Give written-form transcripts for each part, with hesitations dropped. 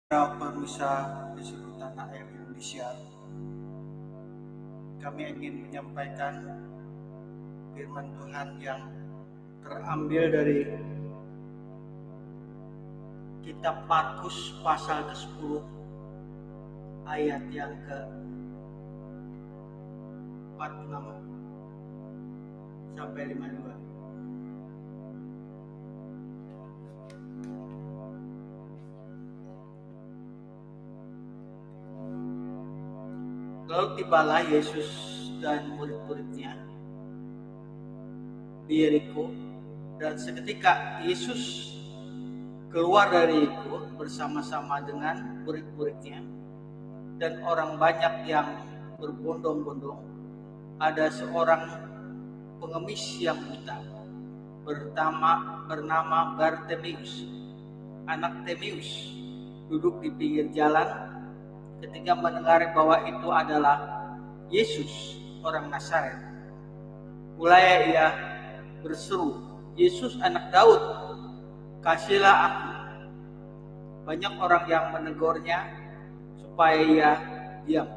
Para pemirsa di seluruh tanah air Indonesia, kami ingin menyampaikan firman Tuhan yang terambil dari kitab Markus pasal ke-10 ayat yang ke-46 sampai 52. Lalu tibalah Yesus dan murid-muridnya di Yeriko, dan seketika Yesus keluar dari Yeriko bersama-sama dengan murid-muridnya dan orang banyak yang berbondong-bondong. Ada seorang pengemis yang buta bernama Bartimeus, anak Timeus, duduk di pinggir jalan. Ketika mendengar bahwa itu adalah Yesus orang Nazaret, mulai ia berseru, "Yesus anak Daud, kasihlah aku." Banyak orang yang menegurnya supaya ia diam.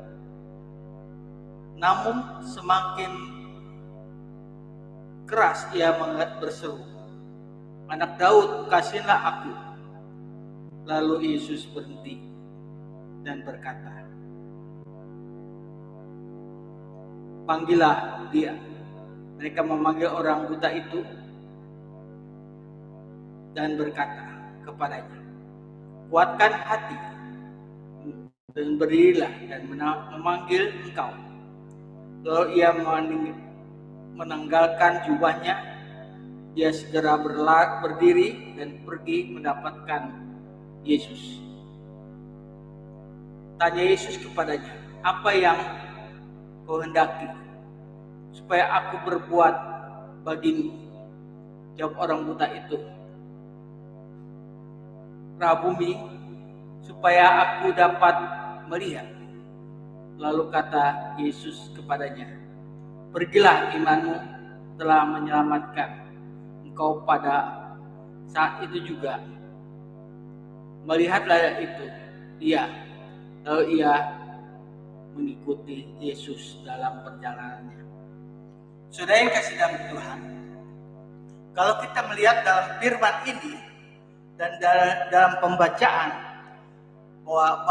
Namun semakin keras ia berseru, "Anak Daud, kasihlah aku." Lalu Yesus berhenti dan berkata, "Panggillah dia." Mereka memanggil orang buta itu dan berkata kepadanya, "Kuatkan hati dan berdirilah dan memanggil engkau." Lalu ia menanggalkan jubahnya, dia segera berdiri dan pergi mendapatkan Yesus. Tanya Yesus kepadanya, "Apa yang kau hendaki supaya aku berbuat bagimu?" Jawab orang buta itu, "Rabuni, supaya aku dapat melihat." Lalu kata Yesus kepadanya, "Pergilah, imanmu telah menyelamatkan engkau." Pada saat itu juga melihatlah itu dia. Lalu ia mengikuti Yesus dalam perjalanannya. Saudara yang kasih dalam Tuhan, kalau kita melihat dalam firman ini dan dalam pembacaan bahwa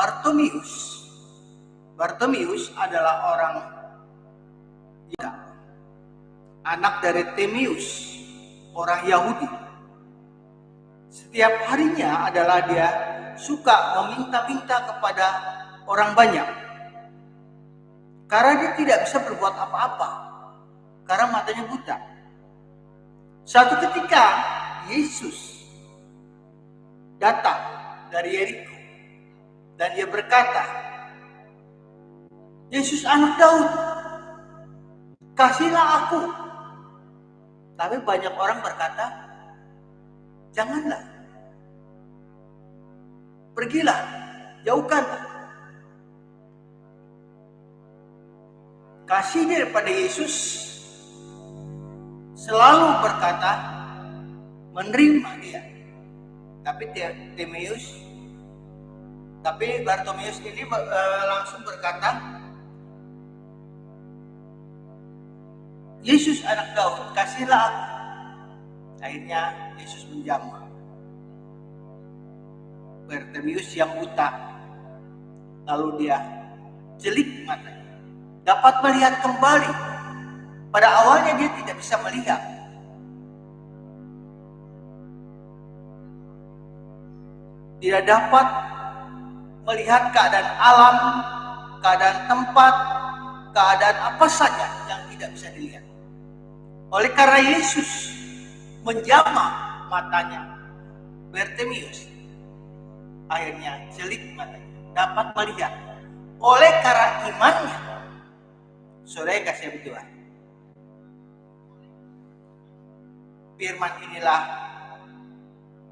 Bartimeus adalah orang Yuda, anak dari Timeus, orang Yahudi. Setiap harinya adalah dia suka meminta-minta kepada orang banyak, karena dia tidak bisa berbuat apa-apa, karena matanya buta. Suatu ketika Yesus datang dari Yeriko dan dia berkata, "Yesus anak Daud, kasihlah aku." Tapi banyak orang berkata, "Janganlah, pergilah, jauhkanlah." Kasihnya daripada Yesus selalu berkata menerima dia. Tapi Bartimeus ini langsung berkata, "Yesus anak Daud, kasihlah aku." Akhirnya Yesus menjamah Bartimeus yang buta, lalu dia celik matanya, dapat melihat kembali. Pada awalnya dia tidak bisa melihat. Tidak dapat melihat keadaan alam, keadaan tempat, keadaan apa saja yang tidak bisa dilihat. Oleh karena Yesus menjamah matanya Bartimeus, akhirnya celik matanya, dapat melihat. Oleh karena imannya, saudara kasih Tuhan, firman inilah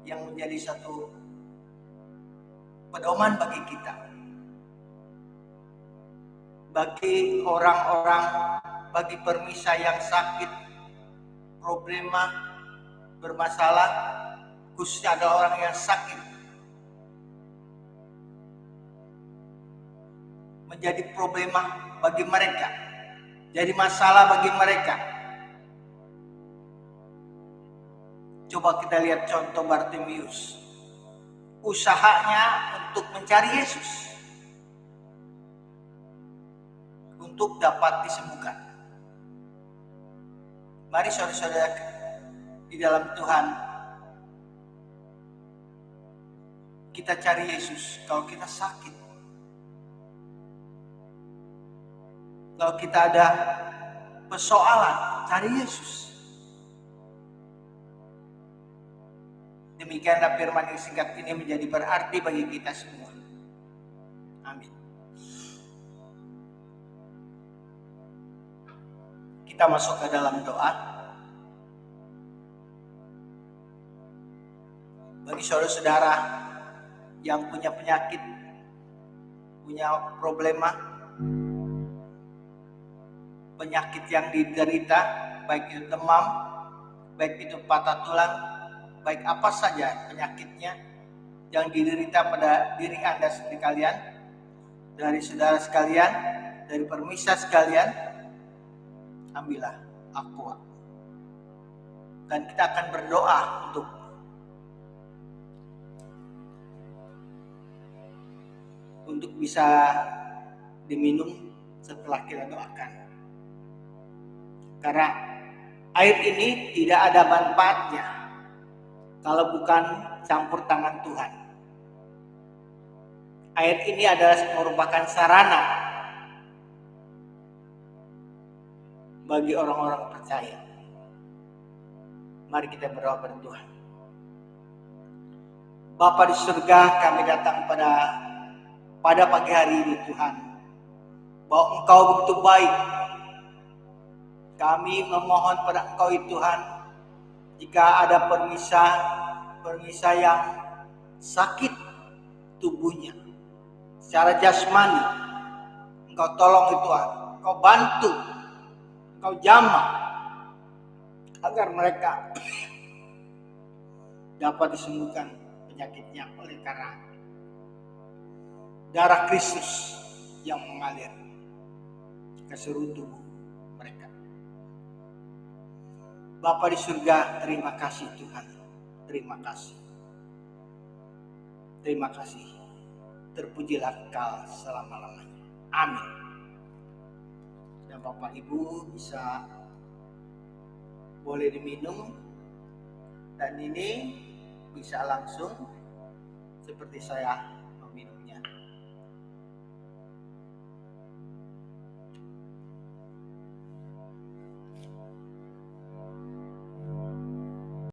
yang menjadi satu pedoman bagi kita, bagi orang-orang, bagi permisa yang sakit, problema, bermasalah, khususnya ada orang yang sakit. menjadi problema bagi mereka, jadi masalah bagi mereka. Coba kita lihat contoh Bartimius, usahanya untuk mencari Yesus, untuk dapat disembuhkan. Mari saudara-saudara di dalam Tuhan, kita cari Yesus kalau kita sakit, kalau kita ada persoalan, cari Yesus. Demikianlah firman yang singkat ini menjadi berarti bagi kita semua. Amin. Kita masuk ke dalam doa. Bagi saudara-saudara yang punya penyakit, punya problema, penyakit yang diderita, baik itu demam, baik itu patah tulang, baik apa saja penyakitnya yang diderita pada diri Anda sekalian, dari saudara sekalian, dari permisa sekalian, ambillah Aqua. Dan kita akan berdoa untuk bisa diminum setelah kita doakan. Karena air ini tidak ada manfaatnya kalau bukan campur tangan Tuhan. Air ini adalah merupakan sarana bagi orang-orang percaya. Mari kita berdoa kepada Tuhan. Bapa di surga, kami datang pada pagi hari ini Tuhan, bahwa Engkau begitu baik. Kami memohon pada Engkau Tuhan, jika ada permisa yang sakit tubuhnya secara jasmani, Engkau tolong Tuhan, Engkau bantu, Engkau jamah agar mereka dapat disembuhkan penyakitnya oleh karena darah Kristus yang mengalir ke seluruh tubuh mereka. Bapa di surga, terima kasih Tuhan. Terima kasih. Terima kasih. Terpujilah Engkau selama-lamanya. Amin. Dan Bapak Ibu bisa boleh diminum. Dan ini bisa langsung seperti saya